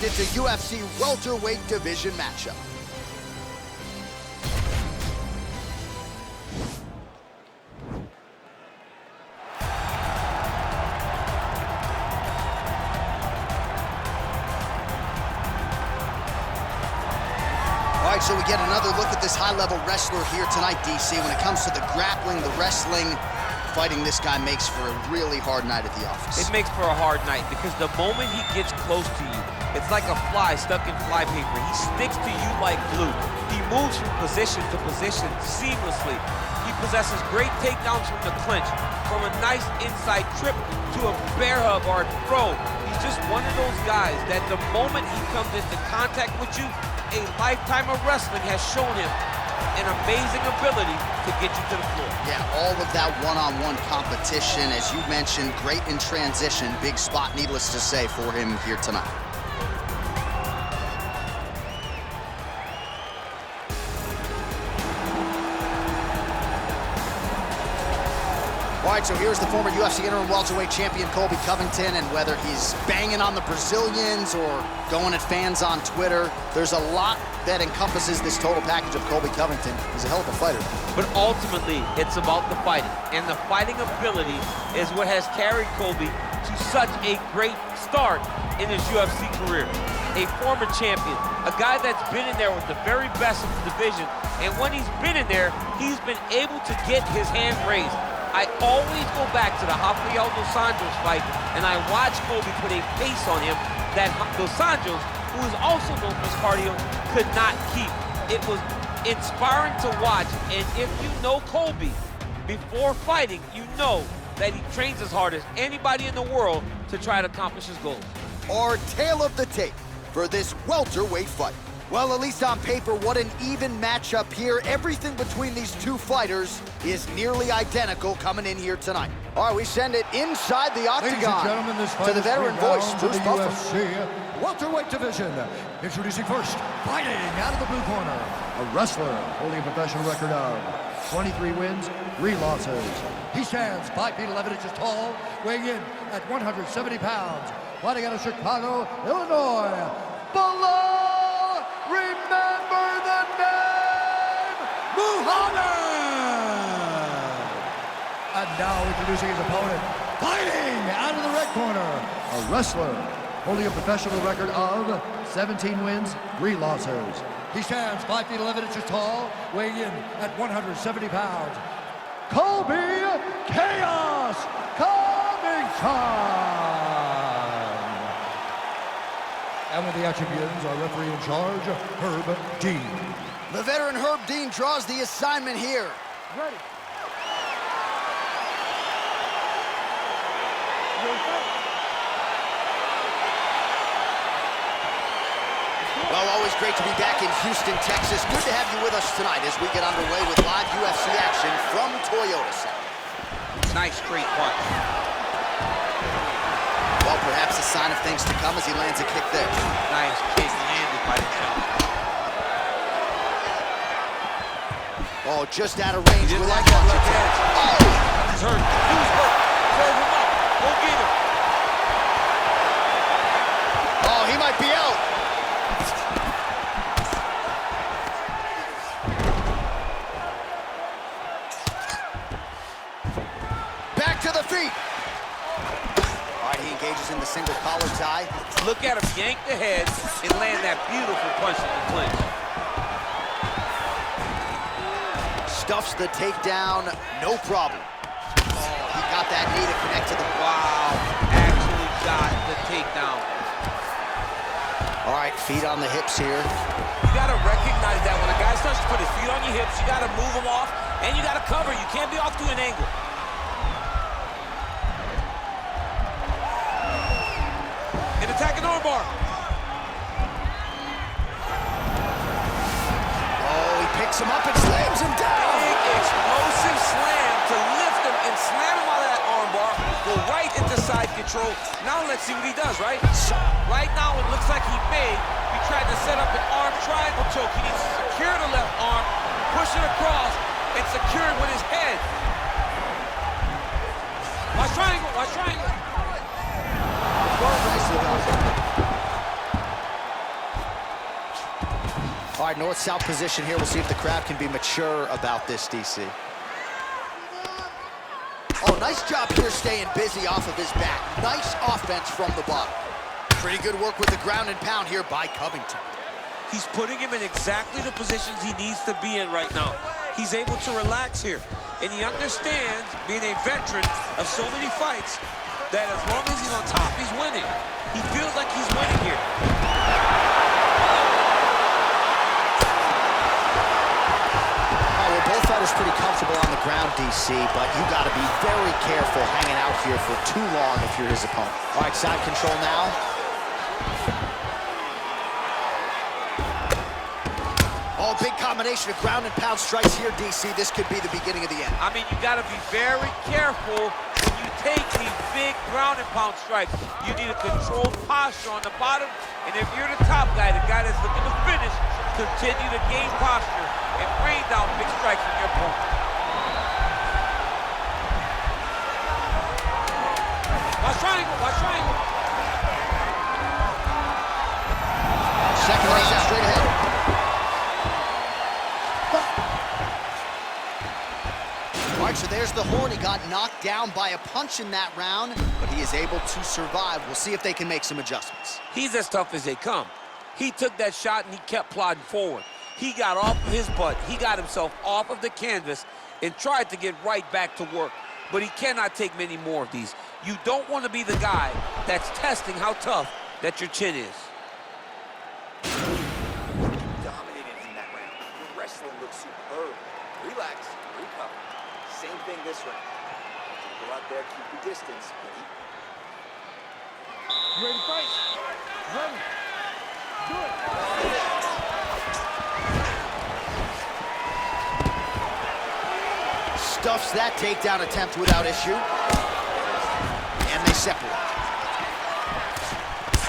next, it's a UFC welterweight division matchup. All right, so we get another look at this high-level wrestler here tonight, DC. When it comes to the grappling, the wrestling, fighting this guy makes for a really hard night at the office. It makes for a hard night because the moment he gets close to you, it's like a fly stuck in flypaper. He sticks to you like glue. He moves from position to position seamlessly. He possesses great takedowns from the clinch, from a nice inside trip to a bear hug or a throw. He's just one of those guys that the moment he comes into contact with you, a lifetime of wrestling has shown him an amazing ability to get you to the floor. Yeah, all of that one-on-one competition, as you mentioned, great in transition. Big spot, needless to say, for him here tonight. All right, so here's the former UFC interim welterweight champion, Colby Covington, and whether he's banging on the Brazilians or going at fans on Twitter, there's a lot that encompasses this total package of Colby Covington. He's a hell of a fighter. But ultimately, it's about the fighting, and the fighting ability is what has carried Colby to such a great start in his UFC career. A former champion, a guy that's been in there with the very best of the division, and when he's been in there, he's been able to get his hand raised. I always go back to the Rafael Dos Anjos fight, and I watch Colby put a pace on him that Dos Anjos, who is also known for his cardio, could not keep. It was inspiring to watch, and if you know Colby before fighting, you know that he trains as hard as anybody in the world to try to accomplish his goals. Our tale of the tape for this welterweight fight. Well, at least on paper, what an even matchup here. Everything between these two fighters is nearly identical coming in here tonight. All right, we send it inside the octagon to the veteran voice, Bruce Buffer. UFC welterweight division. Introducing first, fighting out of the blue corner, a wrestler holding a professional record of 23 wins, 3 losses. He stands 5 feet 11 inches tall, weighing in at 170 pounds. Fighting out of Chicago, Illinois, below. Remember the name, Muhammad! And now introducing his opponent, fighting out of the red corner, a wrestler holding a professional record of 17 wins, 3 losses. He stands 5 feet 11 inches tall, weighing in at 170 pounds. Colby Chaos Covington! And with the attributes, our referee in charge, Herb Dean. The veteran Herb Dean draws the assignment here. Ready. Well, always great to be back in Houston, Texas. Good to have you with us tonight as we get underway with live UFC action from Toyota Center. Nice straight punch. Well, perhaps a sign of things to come as he lands a kick there. Nice kick landed by the champion. Oh, just out of range with like that that left punch. hand. Oh! He's hurt. He's hurt. Serve him up. Go get him. Oh, he might be out. Back to the feet. He engages in the single collar tie. Look at him yank the head and land that beautiful punch in the clinch. Stuffs the takedown, no problem. Oh, he got that knee to connect to the... Wow, actually got the takedown. All right, feet on the hips here. You gotta recognize that when a guy starts to put his feet on your hips, you gotta move him off, and you gotta cover. You can't be off to an angle. Attacking armbar. Oh, he picks him up and slams him down. Big explosive slam to lift him and slam him out of that armbar. Go right into side control. Now let's see what he does, right? Right now it looks like he tried to set up an arm triangle choke. He needs to secure the left arm, push it across, and secure it with his head. Watch triangle, watch triangle. All right, north-south position here. We'll see if the crowd can be mature about this, DC. Oh, nice job here staying busy off of his back. Nice offense from the bottom. Pretty good work with the ground and pound here by Covington. He's putting him in exactly the positions he needs to be in right now. He's able to relax here. And he understands, being a veteran of so many fights, that as long as he's on top, he's winning. He feels like he's winning here. Both fighters pretty comfortable on the ground, DC, but you got to be very careful hanging out here for too long if you're his opponent. All right, side control now. Oh, big combination of ground and pound strikes here, DC. This could be the beginning of the end. I mean, you got to be very careful when you take these big ground and pound strikes. You need a controlled posture on the bottom, and if you're the top guy, the guy that's looking to finish, continue to gain posture and rain down big strikes from your opponent. Watch triangle, watch triangle. Second lays out straight ahead. All right, so there's the horn. He got knocked down by a punch in that round, but he is able to survive. We'll see if they can make some adjustments. He's as tough as they come. He took that shot and he kept plodding forward. He got off of his butt. He got himself off of the canvas and tried to get right back to work. But he cannot take many more of these. You don't want to be the guy that's testing how tough that your chin is. Dominated in that round. Your wrestling looks superb. Relax, recover. Same thing this round. Go out there, keep your distance. You ready to fight? Ready. Do it. Stuffs that takedown attempt without issue. And they separate.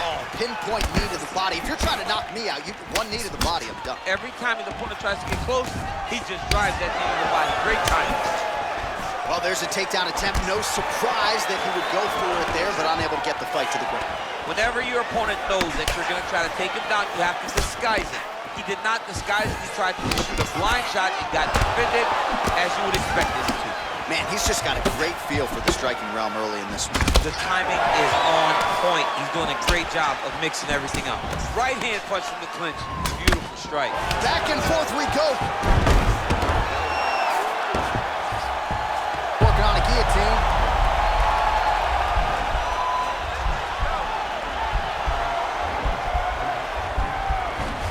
Oh, pinpoint knee to the body. If you're trying to knock me out, one knee to the body, I'm done. Every time his opponent tries to get close, he just drives that knee to the body. Great timing. Well, there's a takedown attempt. No surprise that he would go for it there, but unable to get the fight to the ground. Whenever your opponent knows that you're going to try to take him down, you have to disguise it. He did not disguise it. He tried to shoot a blind shot and got defended as you would expect him to. Man, he's just got a great feel for the striking realm early in this one. The timing is on point. He's doing a great job of mixing everything up. Right hand punch from the clinch. Beautiful strike. Back and forth we go. Working on a guillotine.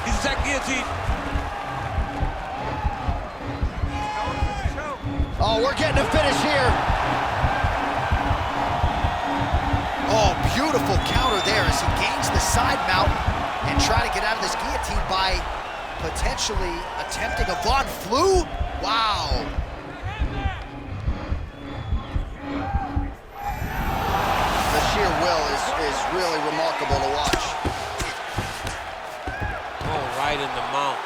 He's attacking guillotine. Oh, we're getting a finish here. Oh, beautiful counter there as he gains the side mount and try to get out of this guillotine by potentially attempting a Von Flue. Wow. The sheer will is really remarkable to watch. Oh, right in the mount.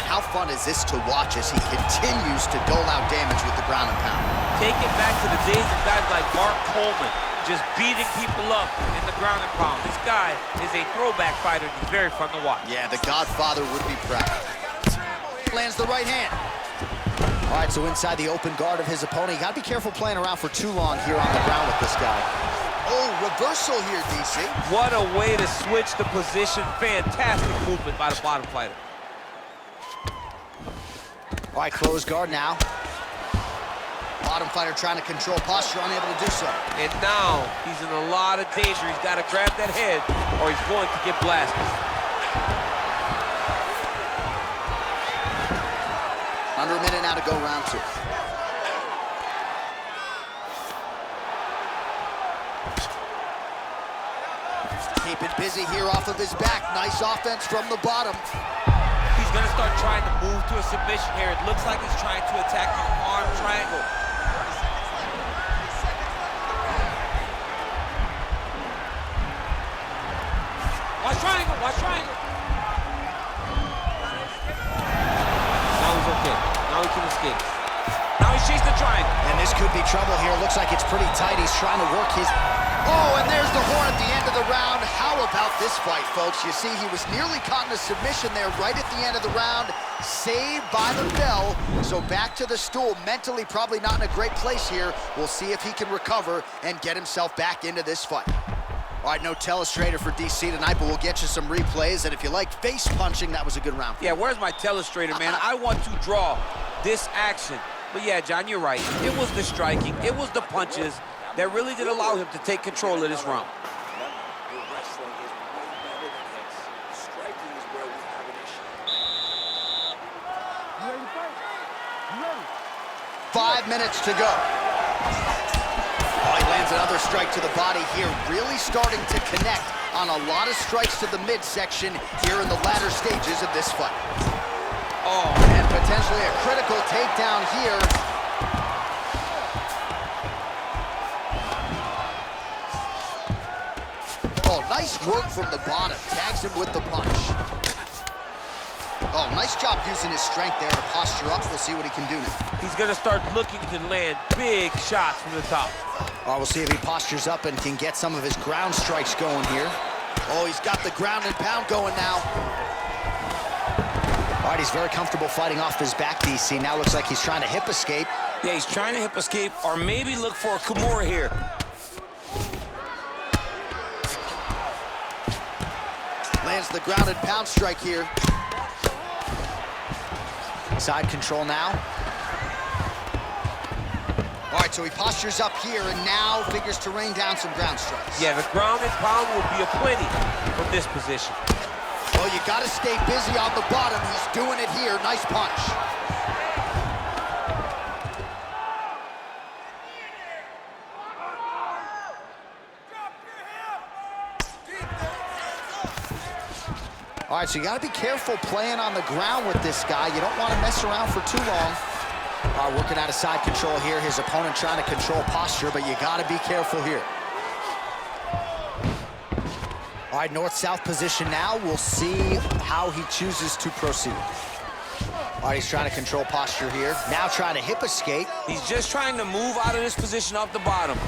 How fun is this to watch as he continues to dole out damage with the ground and pound? Take it back to the days of guys like Mark Coleman, just beating people up in the ground and pound. This guy is a throwback fighter. He's very fun to watch. Yeah, the Godfather would be proud. Lands the right hand. All right, so inside the open guard of his opponent. You got to be careful playing around for too long here on the ground with this guy. Oh, reversal here, DC. What a way to switch the position. Fantastic movement by the bottom fighter. All right, closed guard now. Bottom fighter trying to control posture, unable to do so. And now he's in a lot of danger. He's got to grab that head or he's going to get blasted. Under a minute now to go, round two. Keeping busy here off of his back. Nice offense from the bottom. He's going to start trying to move to a submission here. It looks like he's trying to attack the arm triangle. Watch triangle, watch triangle. Now he's okay. Now he can escape. Now he's chasing the triangle. And this could be trouble here. Looks like it's pretty tight. He's trying to work his Oh, and there's the horn at the end of the round. How about this fight, folks? You see, he was nearly caught in a submission there right at the end of the round. Saved by the bell. So back to the stool. Mentally probably not in a great place here. We'll see if he can recover and get himself back into this fight. All right, no telestrator for DC tonight, but we'll get you some replays. And if you like face punching, that was a good round. Yeah, where's my telestrator, man? I want to draw this action. But yeah, John, you're right. It was the striking, it was the punches that really did allow him to take control of this round. Your wrestling is way better than his. Striking is where we have an issue. You ready to fight? You ready? 5 minutes to go. Oh, he lands another strike to the body here, really starting to connect on a lot of strikes to the midsection here in the latter stages of this fight. Oh, and potentially a critical takedown here. Oh, nice work from the bottom. Tags him with the punch. Oh, nice job using his strength there to posture up. We'll see what he can do now. He's going to start looking to land big shots from the top. Oh, we'll see if he postures up and can get some of his ground strikes going here. Oh, he's got the ground and pound going now. All right, he's very comfortable fighting off his back, DC. Now looks like he's trying to hip escape. Yeah, he's trying to hip escape or maybe look for a Kimura here. Lands the ground and pound strike here. Side control now. All right, so he postures up here and now figures to rain down some ground strikes. Yeah, the ground and pound will be aplenty from this position. Well, you got to stay busy on the bottom. He's doing it here. Nice punch. All right, so you got to be careful playing on the ground with this guy. You don't want to mess around for too long. All right, working out of side control here. His opponent trying to control posture, but you got to be careful here. All right, north-south position now. We'll see how he chooses to proceed. All right, he's trying to control posture here. Now trying to hip escape. He's just trying to move out of this position off the bottom.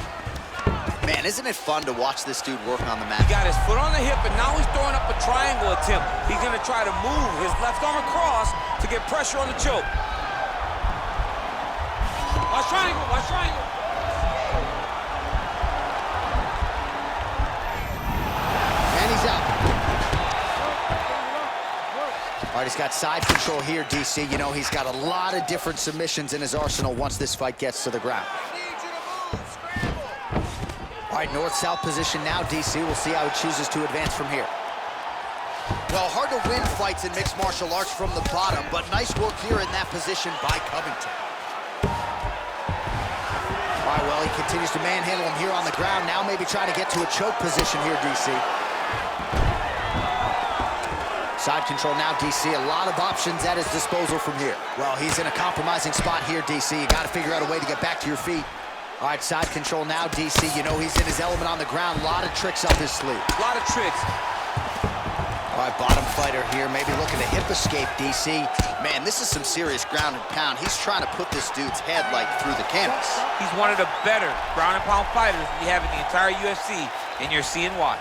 Man, isn't it fun to watch this dude work on the mat? He got his foot on the hip, and now he's throwing up a triangle attempt. He's going to try to move his left arm across to get pressure on the choke. Watch triangle, watch triangle. And he's out. All right, he's got side control here, DC. You know, he's got a lot of different submissions in his arsenal once this fight gets to the ground. All right, north-south position now, DC. We'll see how he chooses to advance from here. Well, hard to win fights in mixed martial arts from the bottom, but nice work here in that position by Covington. All right, well, he continues to manhandle him here on the ground. Now maybe trying to get to a choke position here, DC. Side control now, DC. A lot of options at his disposal from here. Well, he's in a compromising spot here, DC. You got to figure out a way to get back to your feet. All right, side control now, DC. You know he's in his element on the ground. A lot of tricks up his sleeve. A lot of tricks. All right, bottom fighter here, maybe looking to hip escape, DC. Man, this is some serious ground and pound. He's trying to put this dude's head, like, through the canvas. He's one of the better ground and pound fighters we have in the entire UFC, and you're seeing why.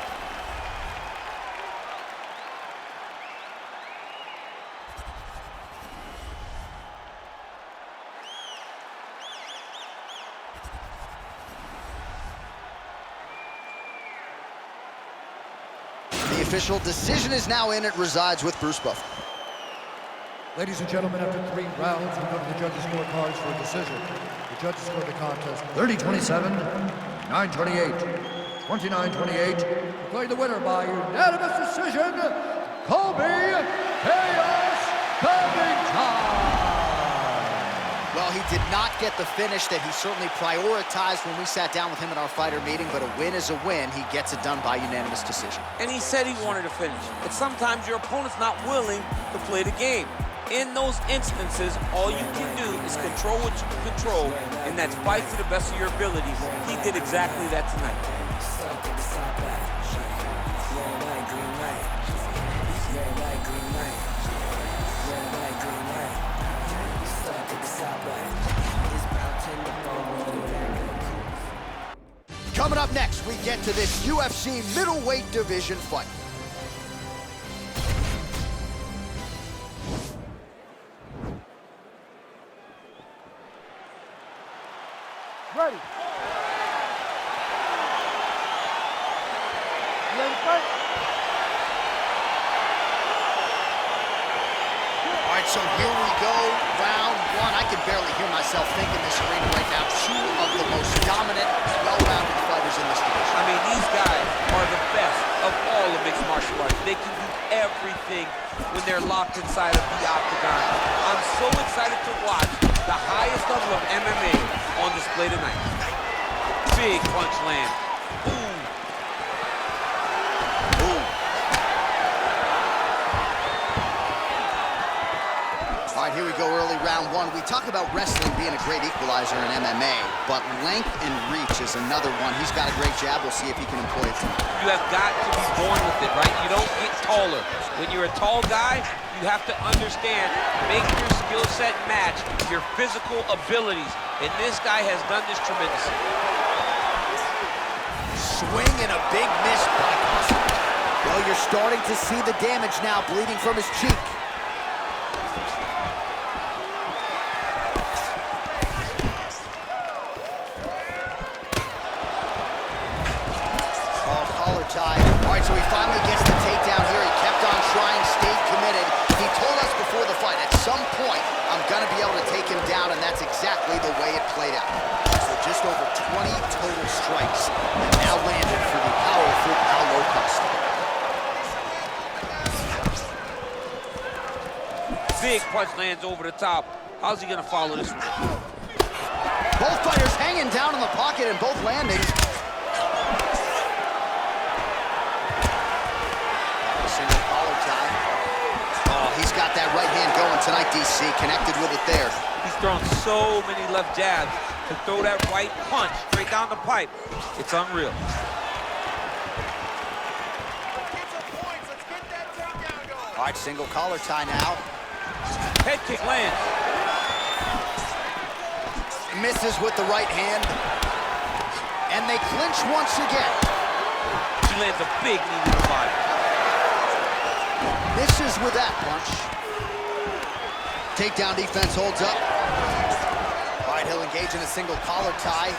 The official decision is now in. It resides with Bruce Buffer. Ladies and gentlemen, after 3 rounds, we go to the judges' scorecards for a decision. The judges scored the contest 30-27, 9-28, 29-28. Declaring the winner by unanimous decision, Colby Chaos Covington. Well, he did not get the finish that he certainly prioritized when we sat down with him at our fighter meeting, but a win is a win. He gets it done by unanimous decision. And he said he wanted to finish. But sometimes your opponent's not willing to play the game. In those instances, all you can do is control what you can control, and that's fight to the best of your abilities. He did exactly that tonight. Coming up next, we get to this UFC middleweight division fight. Ready. You ready to fight? All right, so here we go, round one. I can barely hear myself think in this arena right now. Two of the most dominant, well-rounded fighters in this division. I mean, these guys are the best of all of mixed martial arts. They can do everything when they're locked inside of the octagon. I'm so excited to watch the highest level of MMA on display tonight. Big punch land. Ooh. Ooh. All right, here we go, early round one. We talk about wrestling being a great equalizer in MMA, but length and reach is another one. He's got a great jab. We'll see if he can employ it tonight. You have got to be born with it, right? You don't get taller. When you're a tall guy, you have to understand, make your skill set match your physical abilities. And this guy has done this tremendously. Swing and a big miss by Custom. Well, you're starting to see the damage now, bleeding from his cheek. Collar tie. All right, so he finally gets the takedown here. He kept on trying, stayed committed. He told us before the fight, at some point, I'm going to be able to take him down, and that's exactly the way it played out. So just over 20 total strikes, and now landed for the powerful Paulo Costa. Big punch lands over the top. How's he going to follow this one? Both fighters hanging down in the pocket and both landing. Single collar tie. Oh, he's got that right hand going tonight, DC. Connected with it there. He's thrown so many left jabs to throw that right punch straight down the pipe. It's unreal. All right, single collar tie now. Head kick lands. Misses with the right hand. And they clinch once again. He lands a big knee to the body. Misses with that punch. Takedown defense holds up. All right, he'll engage in a single collar tie.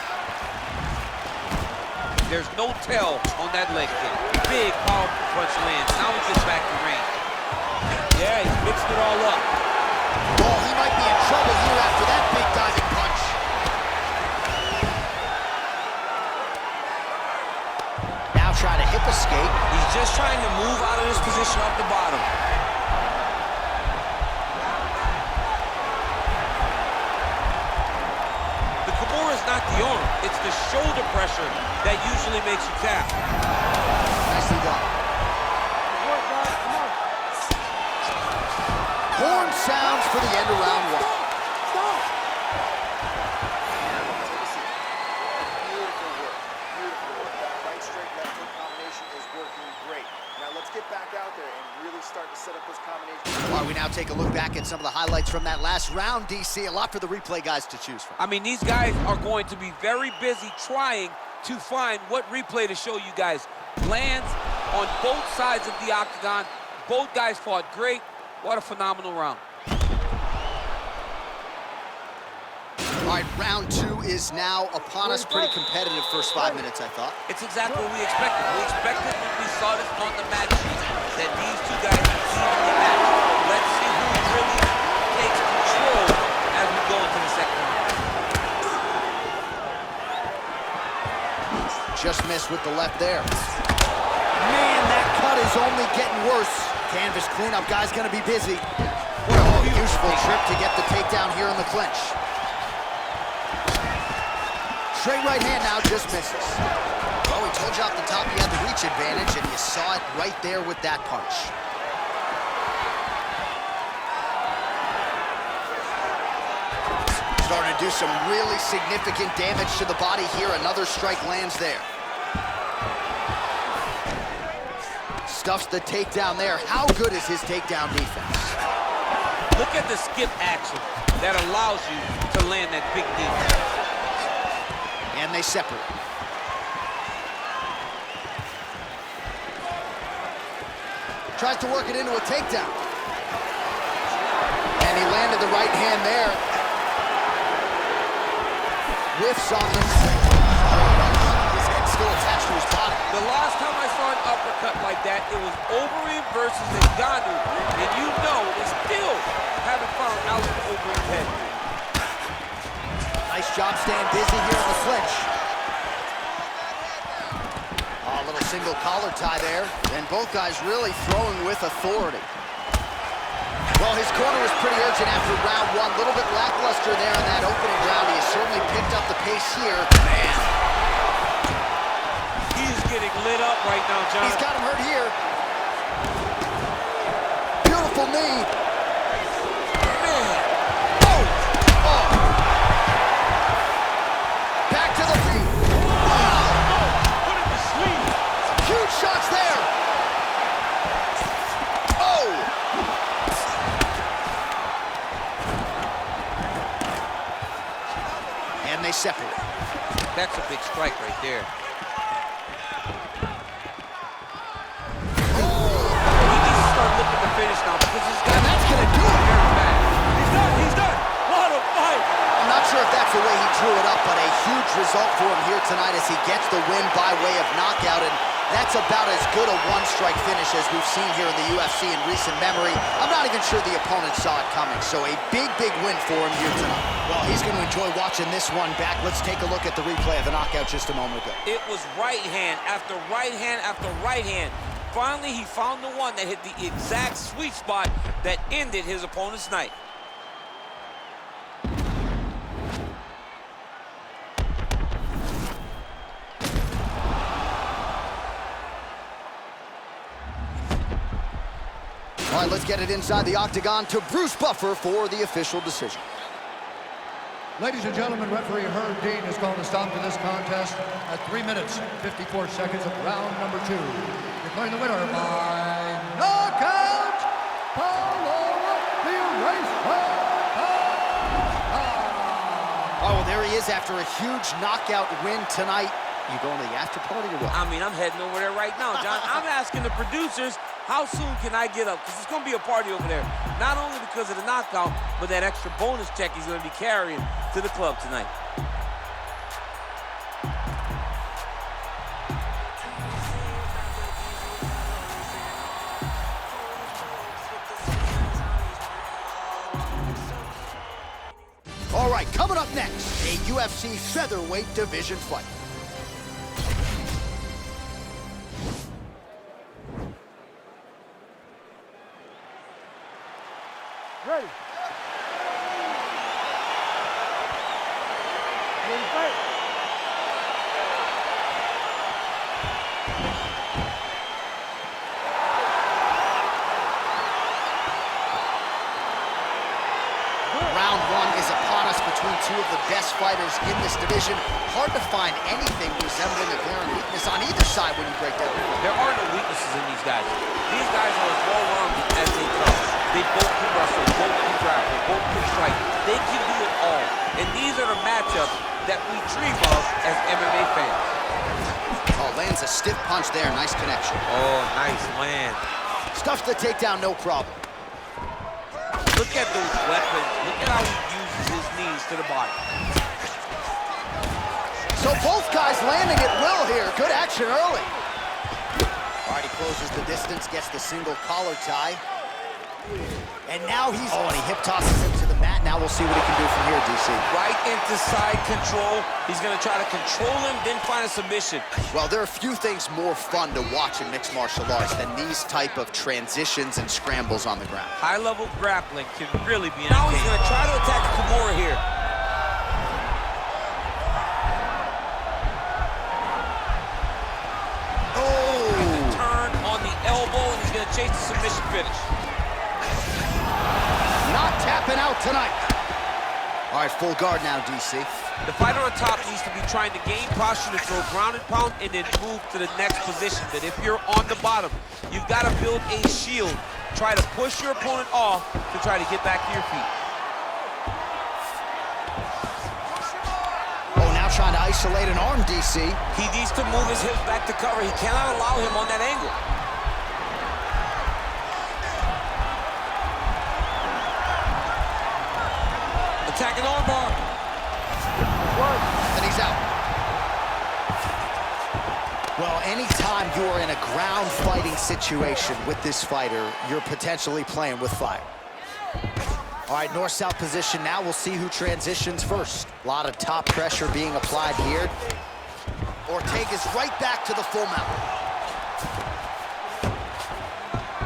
There's no tell on that leg kick. Big, powerful punch lands. Now he gets back to range. Yeah, he's mixed it all up. Oh, he might be in trouble here after that big diving punch. Now trying to hip escape. He's just trying to move out of this position off the bottom. The Kimura is not the arm. It's the shoulder pressure that usually makes you tap. Nicely done. Horn sounds for the end of round one. Beautiful work. Beautiful work. That right straight left hook combination is working great. Now let's get back out there and really start to set up this combination. While we now take a look back at some of the highlights from that last round, DC, a lot for the replay guys to choose from. I mean, these guys are going to be very busy trying to find what replay to show you guys. Lands on both sides of the octagon. Both guys fought great. What a phenomenal round. All right, round two is now upon us. Pretty competitive first 5 minutes, I thought. It's exactly what we expected. We expected when we saw this on the match sheet that these two guys would evenly match. Let's see who really takes control as we go into the second round. Just missed with the left there. Man, that cut is only getting worse. Canvas cleanup guy's gonna be busy. What a useful trip to get the takedown here in the clinch. Straight right hand now, just misses. Well, we told you off the top you had the reach advantage, and you saw it right there with that punch. Starting to do some really significant damage to the body here. Another strike lands there. Stuffs the takedown there. How good is his takedown defense? Look at the skip action that allows you to land that big knee. And they separate. Tries to work it into a takedown. And he landed the right hand there. Whiffs on him. His head still attached to his body. The last time I saw an uppercut like that, it was Overeem versus Ngannou. And you know they still haven't found out Overeem's head. Nice job staying busy here in the clinch. Oh, a little single collar tie there. And both guys really throwing with authority. Well, his corner was pretty urgent after round one. A little bit lackluster there in that opening round. He has certainly picked up the pace here. Man. He's getting lit up right now, John. He's got him hurt here. Beautiful knee. Man. Oh! Oh! Back to the feet. Wow! Put him to sleep. Huge shots there. Oh! And they separate. That's a big strike right there. He needs to start looking to finish now because he's got... And that's gonna do it. Very bad. He's done. He's done. What a fight. I'm not sure if that's the way he drew it up, but a huge result for him here tonight as he gets the win by way of knockout, and that's about as good a one-strike finish as we've seen here in the UFC in recent memory. I'm not even sure the opponent saw it coming, so a big, big win for him here tonight. Well, he's going to enjoy watching this one back. Let's take a look at the replay of the knockout just a moment ago. It was right hand after right hand after right hand. Finally, he found the one that hit the exact sweet spot that ended his opponent's night. All right, let's get it inside the octagon to Bruce Buffer for the official decision. Ladies and gentlemen, referee Herb Dean has called a stop to this contest at 3 minutes, 54 seconds of round number 2. Declaring the winner by knockout, Paulo the Eraser. Oh, well, there he is after a huge knockout win tonight. You going to the after party or what? I mean, I'm heading over there right now, John. I'm asking the producers, how soon can I get up? Because it's going to be a party over there. Not only because of the knockout, but that extra bonus check he's going to be carrying to the club tonight. All right, coming up next, a UFC featherweight division fight. Ready. Ready to fight. Round one is upon us between two of the best fighters in this division. Hard to find anything resembling a glaring weakness on either side when you break down. There are no weaknesses in these guys. These guys are as well-rounded as they come. They both can wrestle, both can grapple, both can strike. They can do it all. And these are the matchups that we dream of as MMA fans. Oh, lands a stiff punch there. Nice connection. Oh, nice land. Stuffs the takedown, no problem. Look at those weapons. Look at how he uses his knees to the body. So both guys landing at will here. Good action early. All right, he closes the distance, gets the single collar tie. And now he's... Oh, and he hip tosses him to the mat. Now we'll see what he can do from here, DC. Right into side control. He's going to try to control him, then find a submission. Well, there are few things more fun to watch in mixed martial arts than these type of transitions and scrambles on the ground. High-level grappling can really be entertaining. Now he's going to try to attack Kimura here. Oh! Turn on the elbow, and he's going to chase the submission finish. Not tapping out tonight. All right, full guard now, DC. The fighter on top needs to be trying to gain posture to throw ground and pound and then move to the next position. But if you're on the bottom, you've got to build a shield. Try to push your opponent off to try to get back to your feet. Oh, now trying to isolate an arm, DC. He needs to move his hips back to cover. He cannot allow him on that angle. attacking armbar. And he's out. Well, anytime you are in a ground fighting situation with this fighter, you're potentially playing with fire. All right, north-south position now. We'll see who transitions first. A lot of top pressure being applied here. Ortega's right back to the full mount.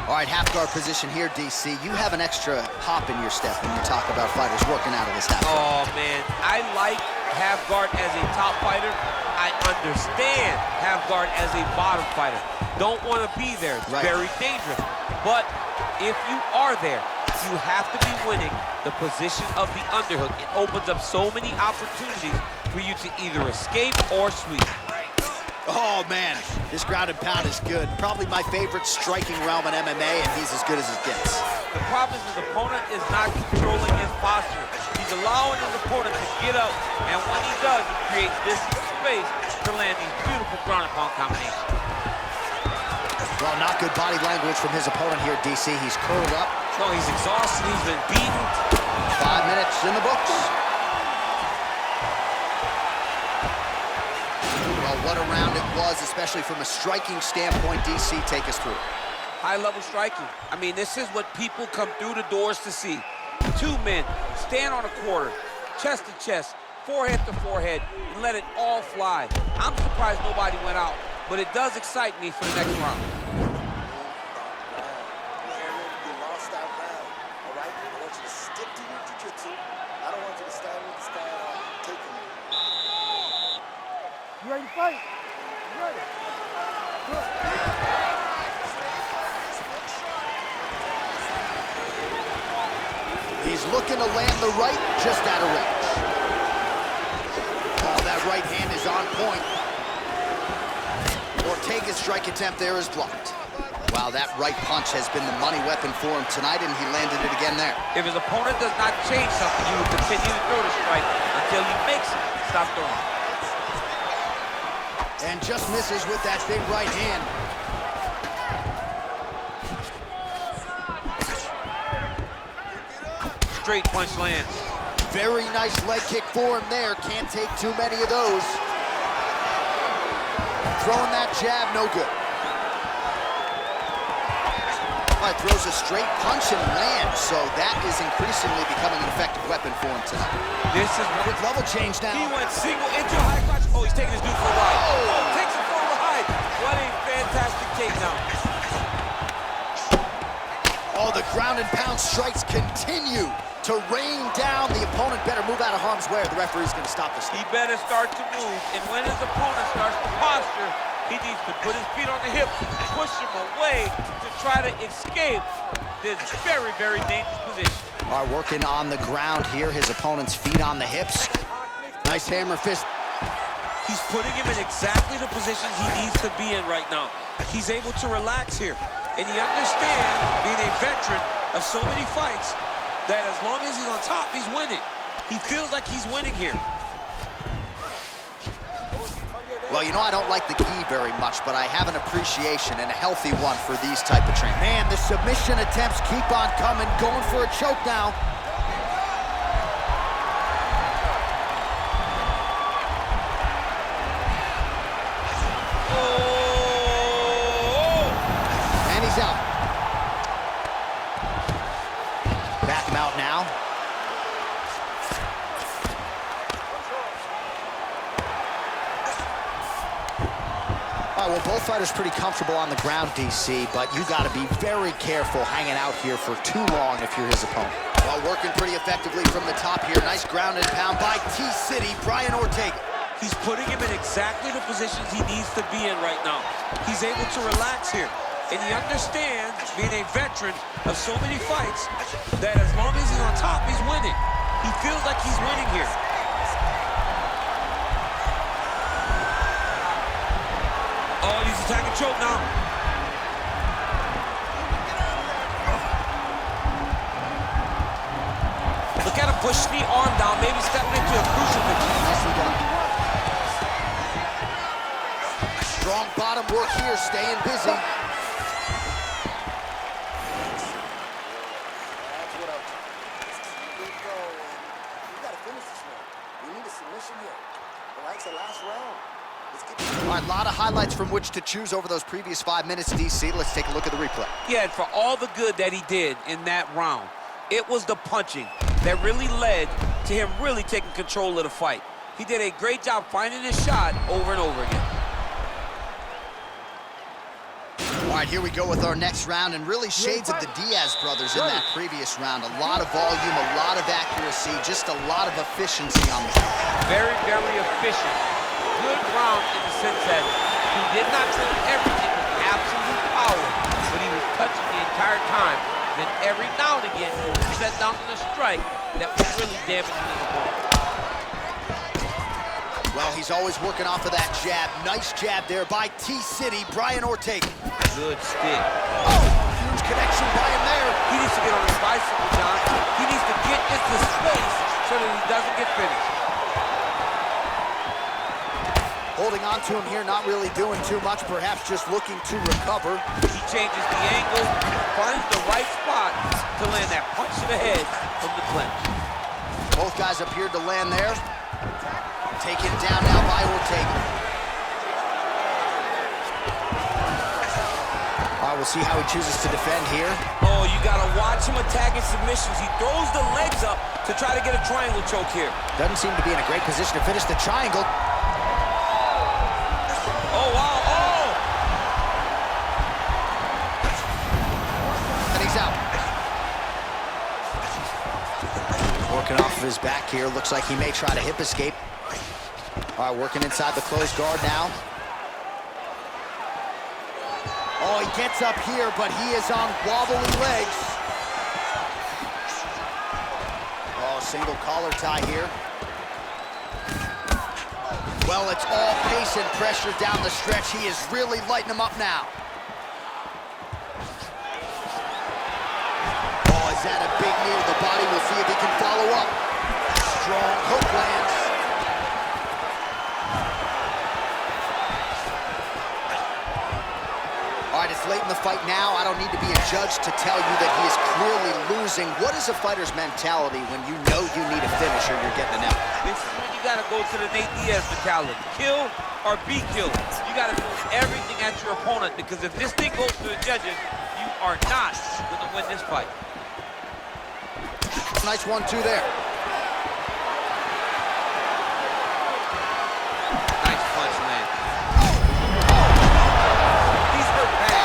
All right, half guard position here, DC. You have an extra hop in your step when you talk about fighters working out of this half guard. Oh, man, I like half guard as a top fighter. I understand half guard as a bottom fighter. Don't want to be there. It's very dangerous. But if you are there, you have to be winning the position of the underhook. It opens up so many opportunities for you to either escape or sweep. Oh, man, this ground and pound is good. Probably my favorite striking realm in MMA, and he's as good as it gets. The problem is his opponent is not controlling his posture. He's allowing his opponent to get up, and when he does, he creates this space to land these beautiful ground and pound combinations. Well, not good body language from his opponent here, DC. He's curled up. No, he's exhausted. He's been beaten. 5 minutes in the books. Well, what a round it was, especially from a striking standpoint. DC, take us through. High-level striking. I mean, this is what people come through the doors to see. Two men stand on a quarter, chest to chest, forehead to forehead, and let it all fly. I'm surprised nobody went out, but it does excite me for the next round. You lost that round, all right? I want you to stick to your jiu-jitsu. I don't want you to stand with this guy on taking it. You ready to fight? You ready? Good. He's looking to land the right, just out of range. Oh, that right hand is on point. Ortega's strike attempt there is blocked. Wow, that right punch has been the money weapon for him tonight, and he landed it again there. If his opponent does not change something, he will continue to throw the strike until he makes it. Stop throwing. And just misses with that big right hand. Straight punch lands. Very nice leg kick for him there. Can't take too many of those. Throwing that jab, no good. All right, throws a straight punch and lands, so that is increasingly becoming an effective weapon for him tonight. This is Quick level change now. He went single into a high crotch. Oh, he's taking his dude for a ride. Oh, takes him for a ride. What a fantastic takedown. Oh, the ground and pound strikes continue to rain down. The opponent better move out of harm's way, or the referee's going to stop this. He better start to move, and when his opponent starts to posture, he needs to put his feet on the hips and push him away to try to escape this very, very dangerous position. All right, working on the ground here. His opponent's feet on the hips. Nice hammer fist. He's putting him in exactly the position he needs to be in right now. He's able to relax here, and he understands, being a veteran of so many fights, that as long as he's on top, he's winning. He feels like he's winning here. Well, you know, I don't like the gi very much, but I have an appreciation, and a healthy one, for these type of training. Man, the submission attempts keep on coming, going for a choke now. Oh! And he's out. Back him out now. All right, well, both fighters pretty comfortable on the ground, DC, but you got to be very careful hanging out here for too long if you're his opponent. Well, working pretty effectively from the top here. Nice ground and pound by T-City, Brian Ortega. He's putting him in exactly the positions he needs to be in right now. He's able to relax here. And he understands, being a veteran of so many fights, that as long as he's on top, he's winning. He feels like he's winning here. Oh, he's attacking choke now. Look at him push the arm down, maybe stepping into a crucial position. Nicely done. Strong bottom work here, staying busy. That's what I'm. Just keep it going. You gotta action here. Well, that's the last round. Let's get All right, a lot of highlights from which to choose over those previous 5 minutes, DC. Let's take a look at the replay. Yeah, and for all the good that he did in that round, it was the punching that really led to him really taking control of the fight. He did a great job finding his shot over and over again. All right, here we go with our next round, and really shades of the Diaz brothers in that previous round. A lot of volume, a lot of accuracy, just a lot of efficiency on the field. Very, very efficient. Good round in the sense that he did not throw everything with absolute power, but he was touching the entire time. Then every now and again, he would set down on a strike that was really damaging his opponent. Well, he's always working off of that jab. Nice jab there by T-City, Brian Ortega. Good stick. Oh, huge connection by him there. He needs to get on his bicycle, John. He needs to get into space so that he doesn't get finished. Holding on to him here, not really doing too much, perhaps just looking to recover. He changes the angle, finds the right spot to land that punch to the head from the clinch. Both guys appeared to land there. Taken down now by Ortega. All right, we'll see how he chooses to defend here. Oh, you gotta watch him attacking submissions. He throws the legs up to try to get a triangle choke here. Doesn't seem to be in a great position to finish the triangle. Oh, wow, oh! And he's out. Working off of his back here. Looks like he may try to hip escape. All right, working inside the closed guard now. Oh, he gets up here, but he is on wobbly legs. Oh, single collar tie here. Well, it's all pace and pressure down the stretch. He is really lighting him up now. Oh, is that a big knee to the body? We'll see if he can follow up. Strong hook lands. All right, it's late in the fight now. I don't need to be a judge to tell you that he is clearly losing. What is a fighter's mentality when you know you need a finish or you're getting an out? This is when you gotta go to the Nate Diaz mentality. Kill or be killed. You gotta throw everything at your opponent, because if this thing goes to the judges, you are not gonna win this fight. Nice 1-2 there. Nice punch, man. He's hurt bad.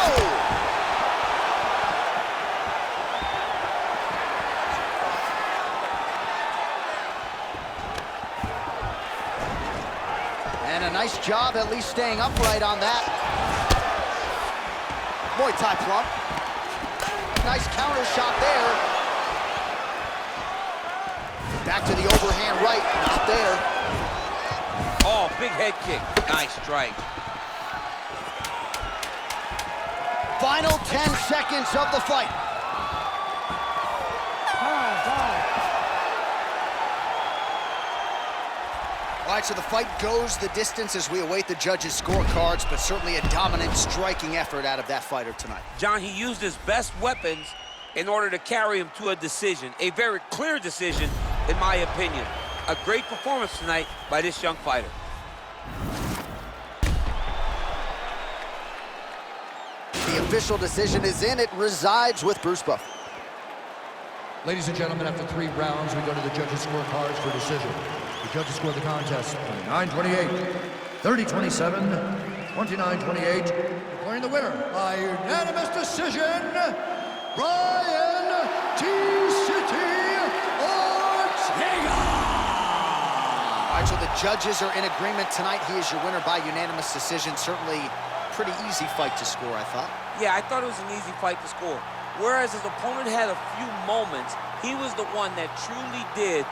And a nice job at least staying upright on that. Muay Thai plump. Nice counter shot there. Back to the overhand right, not there. Oh, big head kick. Nice strike. Final 10 seconds of the fight. All right, so the fight goes the distance as we await the judges' scorecards, but certainly a dominant striking effort out of that fighter tonight. John, he used his best weapons in order to carry him to a decision. A very clear decision, in my opinion. A great performance tonight by this young fighter. The official decision is in. It resides with Bruce Buffer. Ladies and gentlemen, after 3 rounds, we go to the judges' scorecards for decision. The judges score the contest 29-28, 30-27, 29-28. Declaring the winner by unanimous decision, Brian T-City Ortega! All right, so the judges are in agreement tonight. He is your winner by unanimous decision. Certainly pretty easy fight to score, I thought. Yeah, I thought it was an easy fight to score. Whereas his opponent had a few moments, he was the one that truly did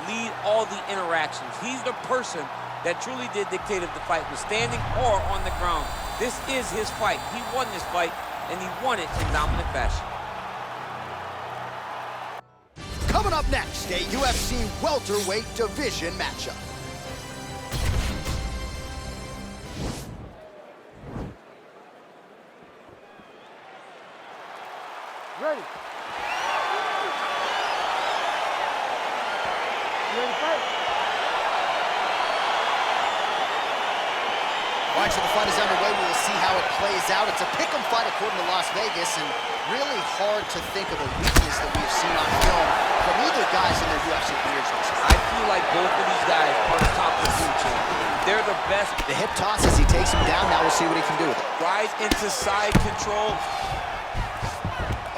lead all the interactions. He's the person that truly did dictate if the fight was standing or on the ground. This is his fight. He won this fight, and he won it in dominant fashion. Coming up next, a UFC welterweight division matchup. Ready. You ready to fight? match of the fight is underway. We will see how it plays out. It's a pick'em fight according to Las Vegas, and really hard to think of a weakness that we've seen on film from either guys in their UFC careers. I feel like both of these guys are the top of the food chain. They're the best. The hip toss as he takes him down. Now we'll see what he can do with it. Rise into side control.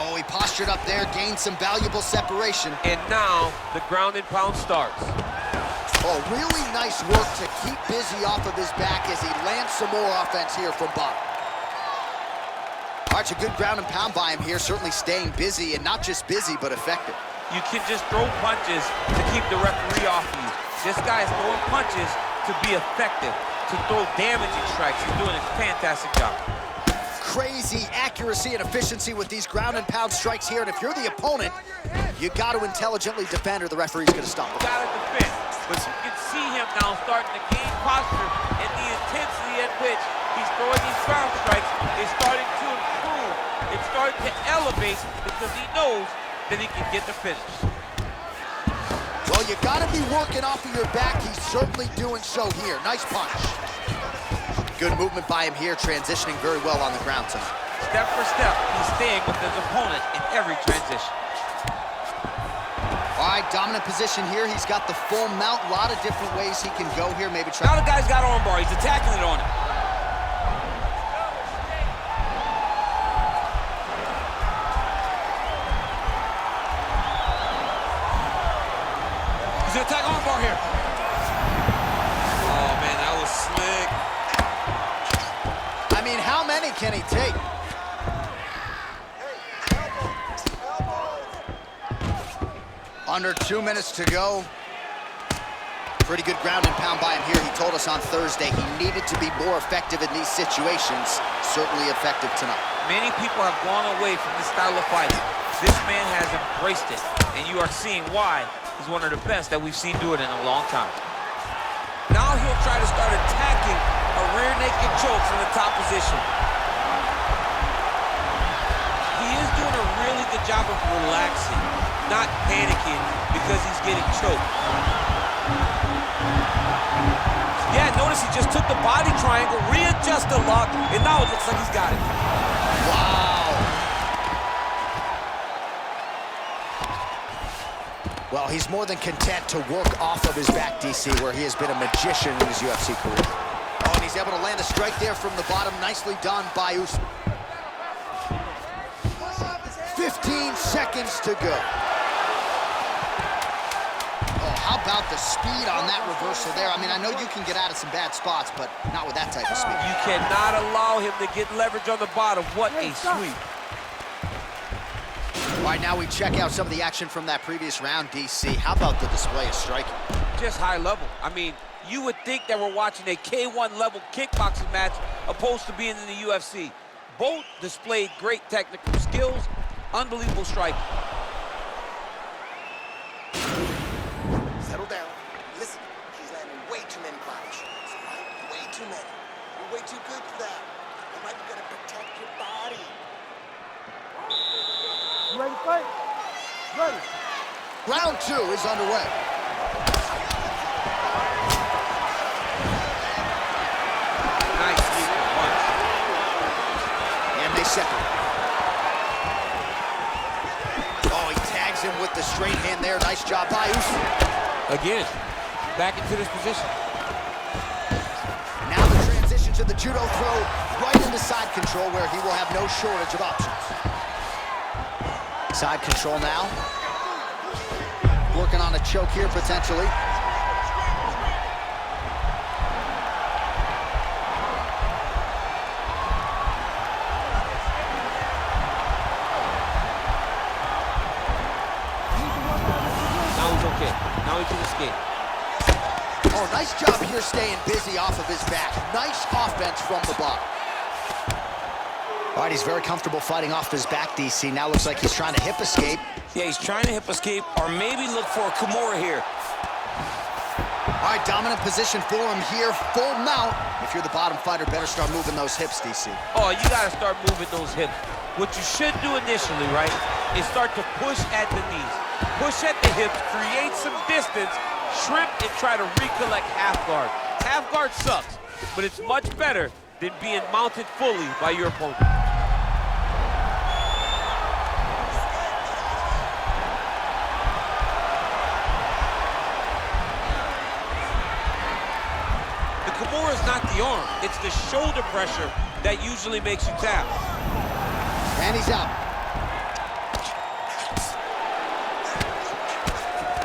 Oh, he postured up there, gained some valuable separation. And now the ground and pound starts. Oh, really nice work to keep busy off of his back as he lands some more offense here from bottom. All right, a good ground and pound by him here, certainly staying busy, and not just busy, but effective. You can just throw punches to keep the referee off you. This guy is throwing punches to be effective, to throw damaging strikes. He's doing a fantastic job. Crazy accuracy and efficiency with these ground and pound strikes here, and if you're the opponent, you got to intelligently defend or the referee's going to stop it. Got to defend, but you can see him now starting to gain posture, and the intensity at which he's throwing these ground strikes is starting to improve. It's starting to elevate because he knows that he can get the finish. Well, you got to be working off of your back. He's certainly doing so here. Nice punch. Good movement by him here, transitioning very well on the ground tonight. Step for step, he's staying with his opponent in every transition. All right, dominant position here. He's got the full mount. A lot of different ways he can go here. Maybe try. Now the guy's got armbar. He's attacking it on him. He's gonna attack armbar here. Oh man, that was slick. I mean, how many can he take? Under 2 minutes to go. Pretty good ground and pound by him here. He told us on Thursday he needed to be more effective in these situations. Certainly effective tonight. Many people have gone away from this style of fighting. This man has embraced it, and you are seeing why he's one of the best that we've seen do it in a long time. Now he'll try to start attacking a rear naked choke from the top position. He is doing a really good job of relaxing, not panicking because he's getting choked. Yeah, notice he just took the body triangle, readjust the lock, and now it looks like he's got it. Wow. Well, he's more than content to work off of his back, DC, where he has been a magician in his UFC career. Oh, and he's able to land a strike there from the bottom. Nicely done by Usman. 15 seconds to go. Oh, how about the speed on that reversal there? I mean, I know you can get out of some bad spots, but not with that type of speed. You cannot allow him to get leverage on the bottom. What a sweep. All right, now we check out some of the action from that previous round, DC. How about the display of striking? Just high level. I mean, you would think that we're watching a K1 level kickboxing match opposed to being in the UFC. Both displayed great technical skills, unbelievable striking. Settle down. Listen, he's landing way too many body shots, all right? Way too many. You're way too good for that. All right, you gotta protect your body. You ready to fight? Ready. Round 2 is underway. Nice sneaky punch. And they separate. Oh, he tags him with the straight hand there. Nice job by Usman. Again, back into this position. Now the transition to the judo throw right into side control where he will have no shortage of options. Side control now. Working on a choke here potentially. Now he's okay. Now he can escape. Oh, nice job here staying busy off of his back. Nice offense from the bottom. All right, he's very comfortable fighting off his back, DC. Now looks like he's trying to hip escape. Yeah, he's trying to hip escape or maybe look for a Kimura here. All right, dominant position for him here. Full mount. If you're the bottom fighter, better start moving those hips, DC. Oh, you got to start moving those hips. What you should do initially, right, is start to push at the knees. Push at the hips, create some distance, shrimp, and try to recollect half guard. Half guard sucks, but it's much better than being mounted fully by your opponent. The Kimura is not the arm, it's the shoulder pressure that usually makes you tap. And he's out.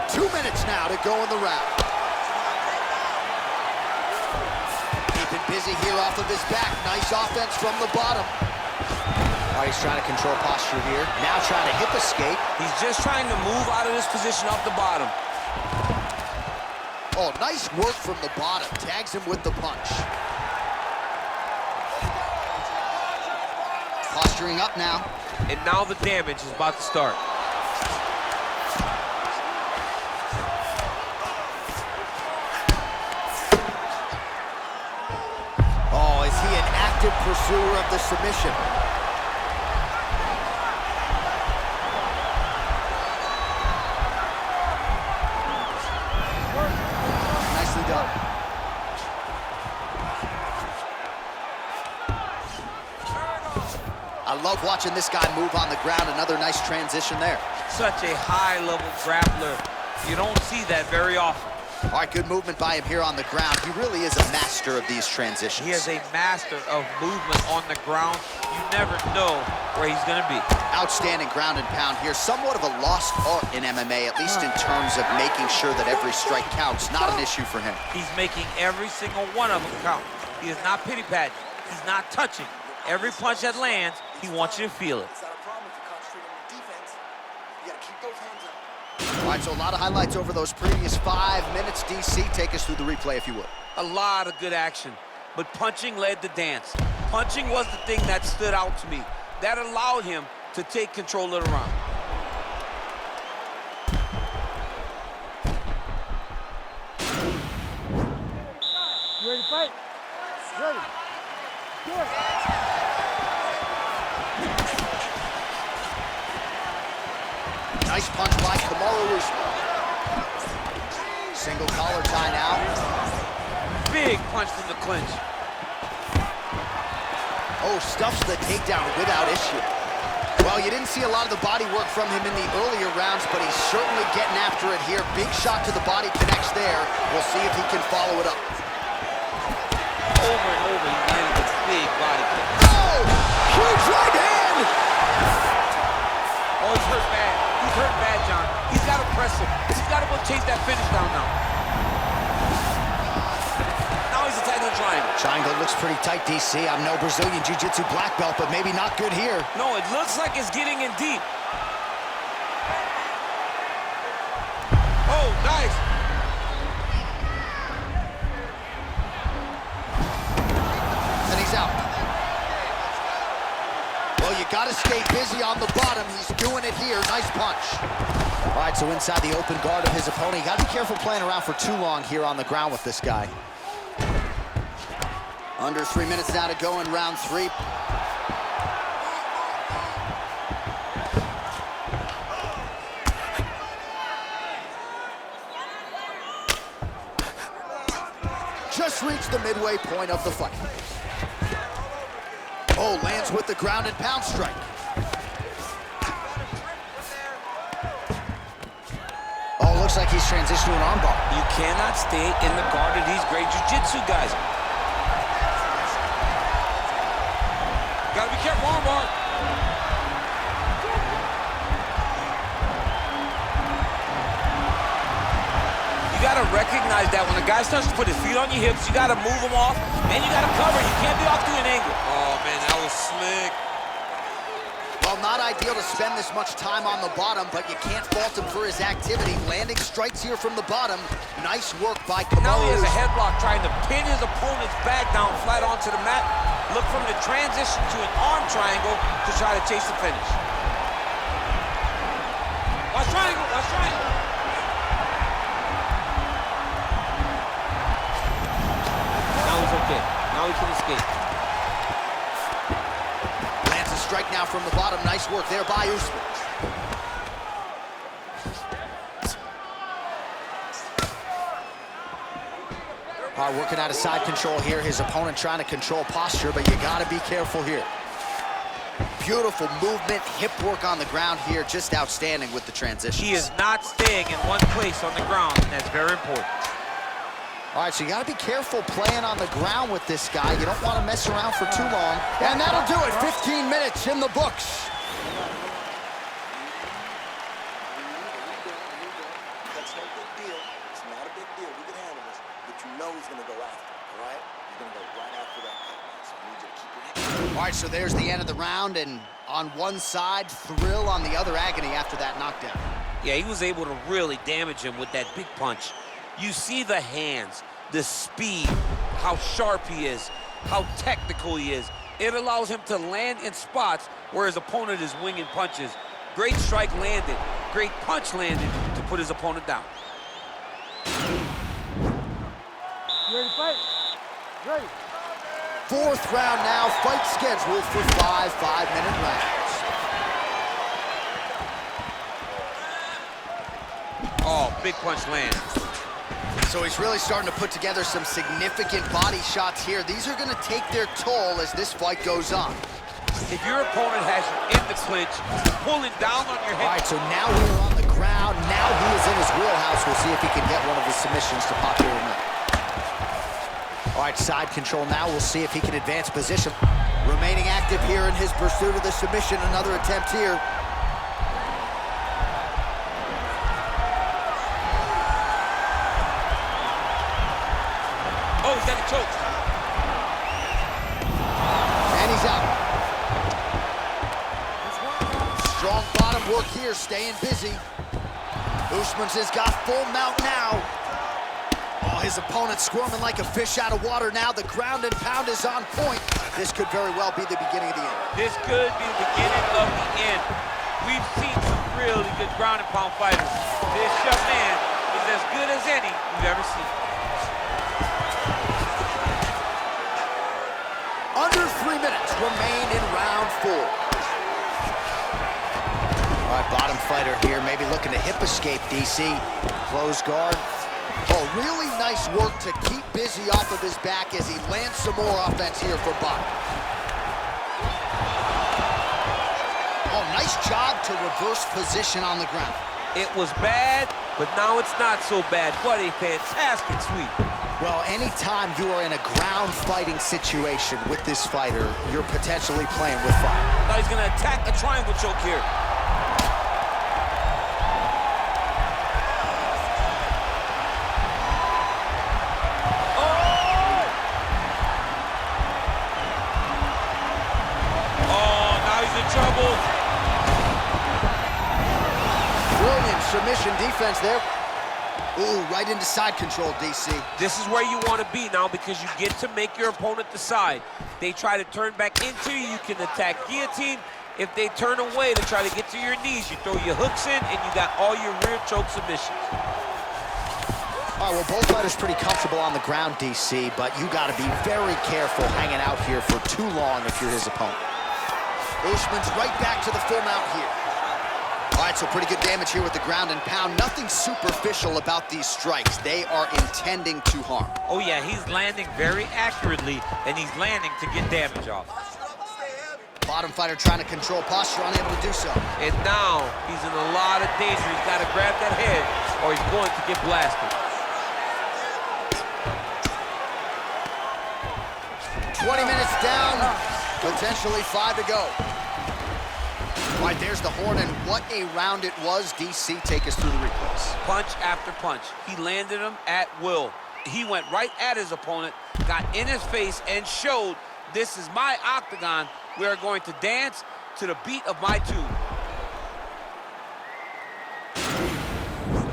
2 minutes now to go in the round. Keeping busy here off of his back. Nice offense from the bottom. All right, he's trying to control posture here. Now trying to hip escape. He's just trying to move out of this position off the bottom. Oh, nice work from the bottom. Tags him with the punch. Posturing up now. And now the damage is about to start. Oh, is he an active pursuer of the submission? Nicely done. I love watching this guy move on the ground. Another nice transition there. Such a high-level grappler. You don't see that very often. All right, good movement by him here on the ground. He really is a master of these transitions. He is a master of movement on the ground. You never know where he's going to be. Outstanding ground and pound here. Somewhat of a lost art in MMA, at least in terms of making sure that every strike counts. Not an issue for him. He's making every single one of them count. He is not pity-patting. He's not touching. Every punch that lands, he wants you to feel it. It's not a problem if you concentrate on the defense. You gotta keep those hands up. All right, so a lot of highlights over those previous 5 minutes. DC, take us through the replay, if you would. A lot of good action, but punching led the dance. Punching was the thing that stood out to me. That allowed him to take control of the round. You ready to fight? Ready. Good. Nice punch by Kamaru Usman. Single collar tie now. Big punch from the clinch. Oh, stuffs the takedown without issue. Well, you didn't see a lot of the body work from him in the earlier rounds, but he's certainly getting after it here. Big shot to the body connects there. We'll see if he can follow it up. Over and over, he's landing this big body kick. Oh, huge right hand! Oh, he's hurt bad. He's hurt bad, John. He's got to press him. He's got to go chase that finish down now. Now he's attacking the triangle. Triangle looks pretty tight, DC. I'm no Brazilian Jiu-Jitsu black belt, but maybe not good here. No, it looks like it's getting in deep. Oh, nice. And he's out. Well, you got to stay busy on the bottom. He's doing it here. Nice punch. All right, so inside the open guard of his opponent. You got to be careful playing around for too long here on the ground with this guy. Under 3 minutes now to go in round 3. Just reached the midway point of the fight. Oh, lands with the ground and pound strike. Oh, looks like he's transitioned to an armbar. You cannot stay in the guard of these great jiu-jitsu guys. Gotta be careful, armbar. You gotta recognize that when a guy starts to put his feet on your hips, you gotta move him off, and you gotta cover. You can't be off to an angle. Oh, man, that was slick. Well, not ideal to spend this much time on the bottom, but you can't fault him for his activity. Landing strikes here from the bottom. Nice work by Kamaru. Now he has a headlock trying to pin his opponent's back down flat onto the mat. Look from the transition to an arm triangle to try to chase the finish. Watch triangle, watch triangle. Now he's okay. Now he can escape. Lands a strike now from the bottom. Nice work there by Usman. All right, working out of side control here. His opponent trying to control posture, but you got to be careful here. Beautiful movement, hip work on the ground here. Just outstanding with the transition. He is not staying in one place on the ground, and that's very important. All right, so you got to be careful playing on the ground with this guy. You don't want to mess around for too long. And that'll do it. 15 minutes in the books. That's no big deal. It's not a big deal. We can handle this. But you know he's going to go after, all right? He's going to go right after that cut. So I need you to keep your head. All right, so there's the end of the round, and on one side, thrill, on the other, agony after that knockdown. Yeah, he was able to really damage him with that big punch. You see the hands, the speed, how sharp he is, how technical he is. It allows him to land in spots where his opponent is winging punches. Great strike landed, great punch landed to put his opponent down. You ready to fight? Ready. Fourth round now, fight scheduled for 5 5-minute rounds. Oh, big punch lands. So he's really starting to put together some significant body shots here. These are going to take their toll as this fight goes on. If your opponent has you in the clinch, pulling down on your All head. right, so now we're on the ground. Now he is in his wheelhouse. We'll see if he can get one of his submissions to pop here or not. All right, side control now. We'll see if he can advance position. Remaining active here in his pursuit of the submission. Another attempt here. Oh, he's got a choke. And he's out. Strong bottom work here, staying busy. Usman's has got full mount now. Oh, his opponent squirming like a fish out of water now. The ground and pound is on point. This could very well be the beginning of the end. This could be the beginning of the end. We've seen some really good ground and pound fighters. This young man is as good as any we've ever seen. Under 3 minutes remain in round 4. All right, bottom fighter here, maybe looking to hip escape, DC. Close guard. Oh, really nice work to keep busy off of his back as he lands some more offense here for bottom. Oh, nice job to reverse position on the ground. It was bad, but now it's not so bad. What a fantastic sweep. Well, anytime you are in a ground fighting situation with this fighter, you're potentially playing with fire. Now he's gonna attack a triangle choke here. Brilliant submission defense there. Ooh, right into side control, DC. This is where you want to be now because you get to make your opponent decide. They try to turn back into you, you can attack guillotine. If they turn away to try to get to your knees, you throw your hooks in and you got all your rear choke submissions. All right, well, both fighters pretty comfortable on the ground, DC, but you got to be very careful hanging out here for too long if you're his opponent. Usman's right back to the full mount here. All right, so pretty good damage here with the ground and pound. Nothing superficial about these strikes. They are intending to harm. Oh yeah, he's landing very accurately, and he's landing to get damage off. Bottom fighter trying to control posture, unable to do so. And now he's in a lot of danger. He's got to grab that head or he's going to get blasted. 20 minutes down, potentially 5 to go. All right, there's the horn, and what a round it was. DC, take us through the replays. Punch after punch. He landed him at will. He went right at his opponent, got in his face, and showed this is my octagon. We are going to dance to the beat of my tune.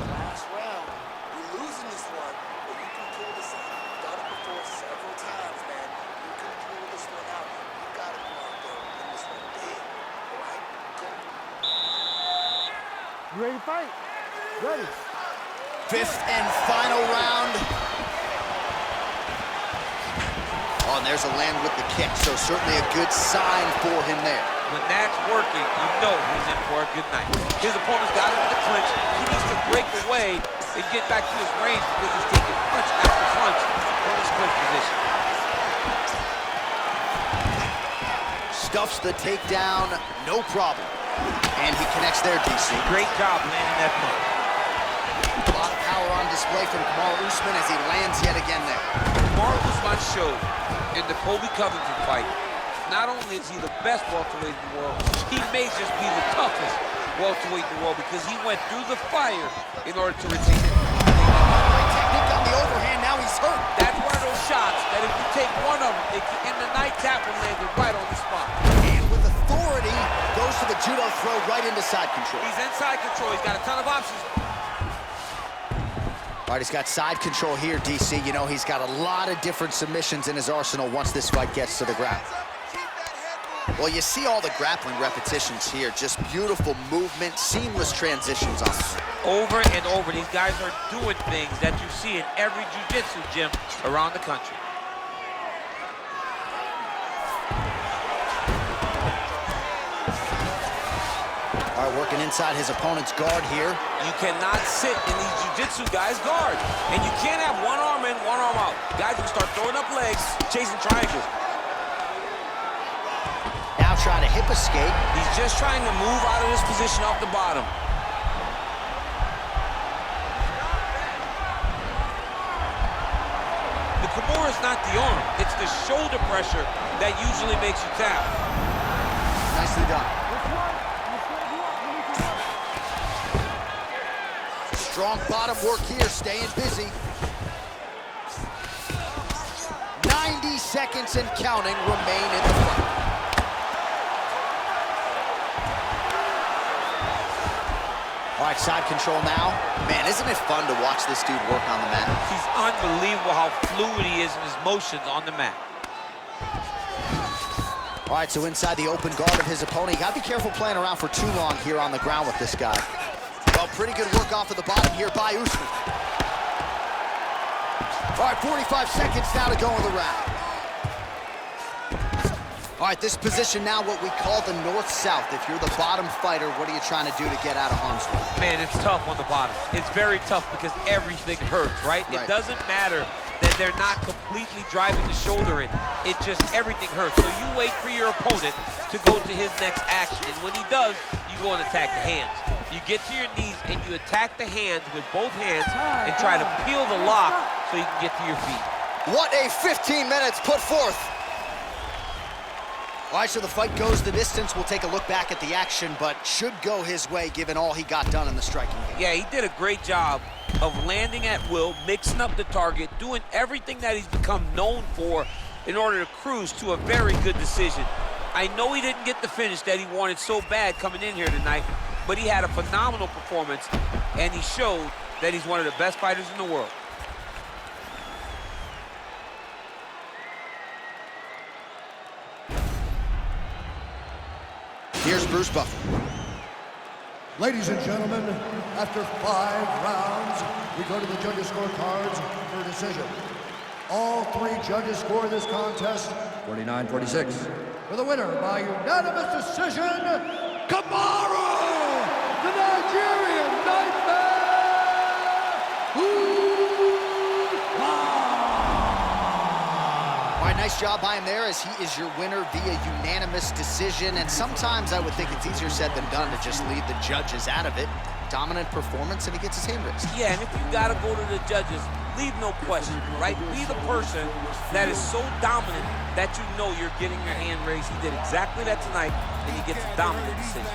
Last round. You're losing this one, but you can pull this out. You've done it before several times, man. You can pull this one out. You got to go out there and win this one big. All right? Go. You ready to fight? Ready. 5th and final round. Oh, and there's a land with the kick, so certainly a good sign for him there. When that's working, you know he's in for a good night. His opponent's got him in the clinch. He needs to break away and get back to his range because he's taking punch after punch from his clinch position. Stuffs the takedown, no problem. And he connects there, DC. Great job landing that punch. A lot of power on display from Kamaru Usman as he lands yet again there. Kamaru Usman showed in the Colby Covington fight, not only is he the best welterweight in the world, he may just be the toughest welterweight in the world because he went through the fire in order to retain it. Great technique on the overhand, now he's hurt. That's one of those shots that if you take one of them, it can end the night. That one landed right on the spot. And with authority, goes to the judo throw right into side control. He's inside control. He's got a ton of options. All right, he's got side control here, DC. You know, he's got a lot of different submissions in his arsenal once this fight gets to the ground. Well, you see all the grappling repetitions here. Just beautiful movement, seamless transitions on it. Over and over, these guys are doing things that you see in every jiu-jitsu gym around the country. All right, working inside his opponent's guard here. You cannot sit in these jiu-jitsu guys' guard. And you can't have one arm in, one arm out. Guys will start throwing up legs, chasing triangles. Now trying to hip escape. He's just trying to move out of this position off the bottom. The Kimura is not the arm. It's the shoulder pressure that usually makes you tap. Nicely done. Strong bottom work here, staying busy. 90 seconds and counting remain in the fight. All right, side control now. Man, isn't it fun to watch this dude work on the mat? He's unbelievable how fluid he is in his motions on the mat. All right, so inside the open guard of his opponent. You gotta be careful playing around for too long here on the ground with this guy. Well, pretty good work off of the bottom here by Usman. All right, 45 seconds now to go in the round. All right, this position now what we call the north-south. If you're the bottom fighter, what are you trying to do to get out of harm's way? Man, it's tough on the bottom. It's very tough because everything hurts, right? It doesn't matter that they're not completely driving the shoulder in. It just, everything hurts. So you wait for your opponent to go to his next action. And when he does, you go and attack the hands. You get to your knees and you attack the hands with both hands and try to peel the lock so you can get to your feet. What a 15 minutes put forth. All right, so the fight goes the distance. We'll take a look back at the action, but should go his way given all he got done in the striking game. Yeah, he did a great job of landing at will, mixing up the target, doing everything that he's become known for in order to cruise to a very good decision. I know he didn't get the finish that he wanted so bad coming in here tonight, but he had a phenomenal performance, and he showed that he's one of the best fighters in the world. Here's Bruce Buffer. Ladies and gentlemen, after 5 rounds, we go to the judges' scorecards for a decision. All 3 judges score this contest 49-46. For the winner by unanimous decision, Kamaru, the Nigerian Nightmare! All right, nice job by him there as he is your winner via unanimous decision. And sometimes I would think it's easier said than done to just leave the judges out of it. Dominant performance, and he gets his hand raised. Yeah, and if you gotta go to the judges, leave no question, right? Be the person that is so dominant that you know you're getting your hand raised. He did exactly that tonight, and he gets a dominant decision.